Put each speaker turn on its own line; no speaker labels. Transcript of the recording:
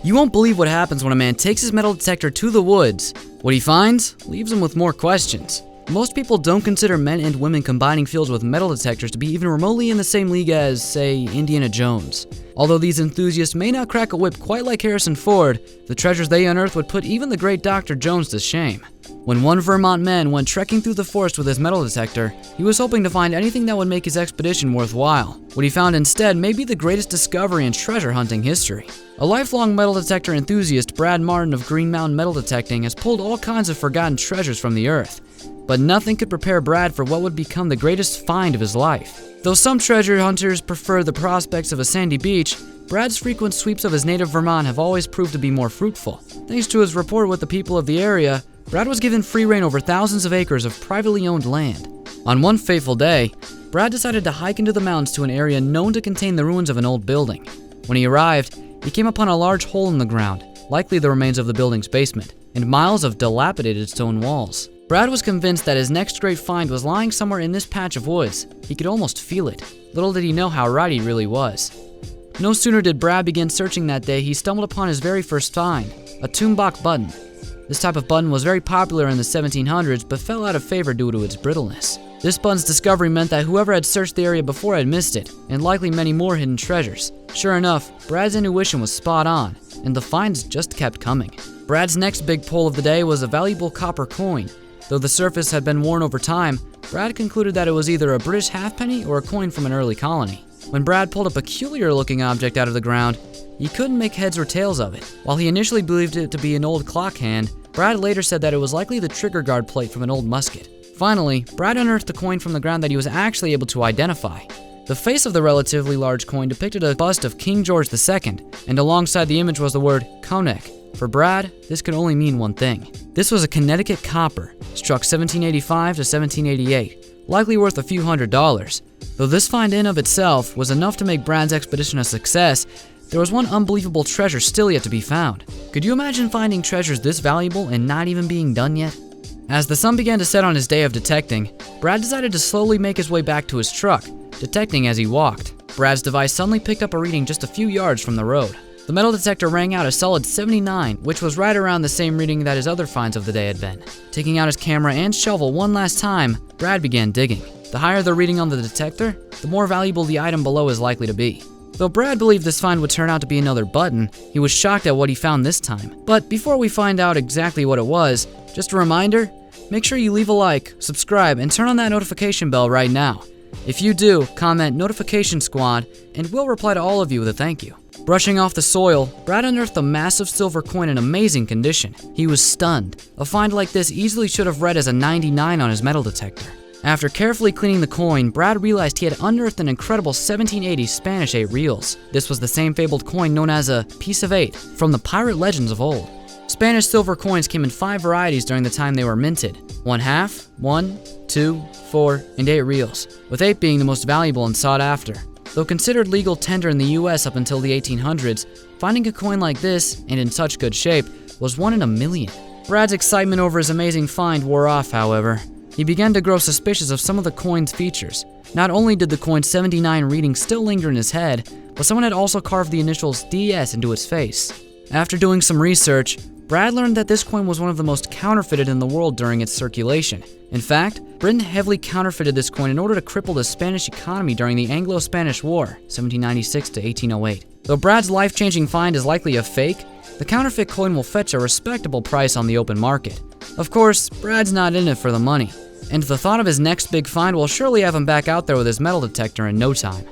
You won't believe what happens when a man takes his metal detector to the woods. What he finds leaves him with more questions. Most people don't consider men and women combining fields with metal detectors to be even remotely in the same league as, say, Indiana Jones. Although these enthusiasts may not crack a whip quite like Harrison Ford, the treasures they unearth would put even the great Dr. Jones to shame. When one Vermont man went trekking through the forest with his metal detector, he was hoping to find anything that would make his expedition worthwhile. What he found instead may be the greatest discovery in treasure hunting history. A lifelong metal detector enthusiast, Brad Martin of Green Mountain Metal Detecting, has pulled all kinds of forgotten treasures from the earth. But nothing could prepare Brad for what would become the greatest find of his life. Though some treasure hunters prefer the prospects of a sandy beach, Brad's frequent sweeps of his native Vermont have always proved to be more fruitful. Thanks to his rapport with the people of the area, Brad was given free rein over thousands of acres of privately owned land. On one fateful day, Brad decided to hike into the mountains to an area known to contain the ruins of an old building. When he arrived, he came upon a large hole in the ground, likely the remains of the building's basement, and miles of dilapidated stone walls. Brad was convinced that his next great find was lying somewhere in this patch of woods. He could almost feel it. Little did he know how right he really was. No sooner did Brad begin searching that day, he stumbled upon his very first find, a tombach button. This type of button was very popular in the 1700s, but fell out of favor due to its brittleness. This button's discovery meant that whoever had searched the area before had missed it, and likely many more hidden treasures. Sure enough, Brad's intuition was spot on, and the finds just kept coming. Brad's next big pull of the day was a valuable copper coin. Though the surface had been worn over time, Brad concluded that it was either a British halfpenny or a coin from an early colony. When Brad pulled a peculiar-looking object out of the ground, he couldn't make heads or tails of it. While he initially believed it to be an old clock hand, Brad later said that it was likely the trigger guard plate from an old musket. Finally, Brad unearthed a coin from the ground that he was actually able to identify. The face of the relatively large coin depicted a bust of King George II, and alongside the image was the word Konek. For Brad, this could only mean one thing. This was a Connecticut copper, struck 1785 to 1788, likely worth a few $100s. Though this find in of itself was enough to make Brad's expedition a success, there was one unbelievable treasure still yet to be found. Could you imagine finding treasures this valuable and not even being done yet? As the sun began to set on his day of detecting, Brad decided to slowly make his way back to his truck, detecting as he walked. Brad's device suddenly picked up a reading just a few yards from the road. The metal detector rang out a solid 79, which was right around the same reading that his other finds of the day had been. Taking out his camera and shovel one last time, Brad began digging. The higher the reading on the detector, the more valuable the item below is likely to be. Though Brad believed this find would turn out to be another button, he was shocked at what he found this time. But before we find out exactly what it was, just a reminder, make sure you leave a like, subscribe, and turn on that notification bell right now. If you do, comment Notification Squad, and we'll reply to all of you with a thank you. Brushing off the soil, Brad unearthed a massive silver coin in amazing condition. He was stunned. A find like this easily should have read as a 99 on his metal detector. After carefully cleaning the coin, Brad realized he had unearthed an incredible 1780 Spanish 8 reals. This was the same fabled coin known as a piece of 8 from the pirate legends of old. Spanish silver coins came in 5 varieties during the time they were minted: 1/2, 1, 2, 4, and 8 reals, with 8 being the most valuable and sought after. Though considered legal tender in the US up until the 1800s, finding a coin like this, and in such good shape, was 1 in a million. Brad's excitement over his amazing find wore off, however. He began to grow suspicious of some of the coin's features. Not only did the coin's 79 reading still linger in his head, but someone had also carved the initials DS into his face. After doing some research, Brad learned that this coin was one of the most counterfeited in the world during its circulation. In fact, Britain heavily counterfeited this coin in order to cripple the Spanish economy during the Anglo-Spanish War, 1796 to 1808. Though Brad's life-changing find is likely a fake, the counterfeit coin will fetch a respectable price on the open market. Of course, Brad's not in it for the money, and the thought of his next big find will surely have him back out there with his metal detector in no time.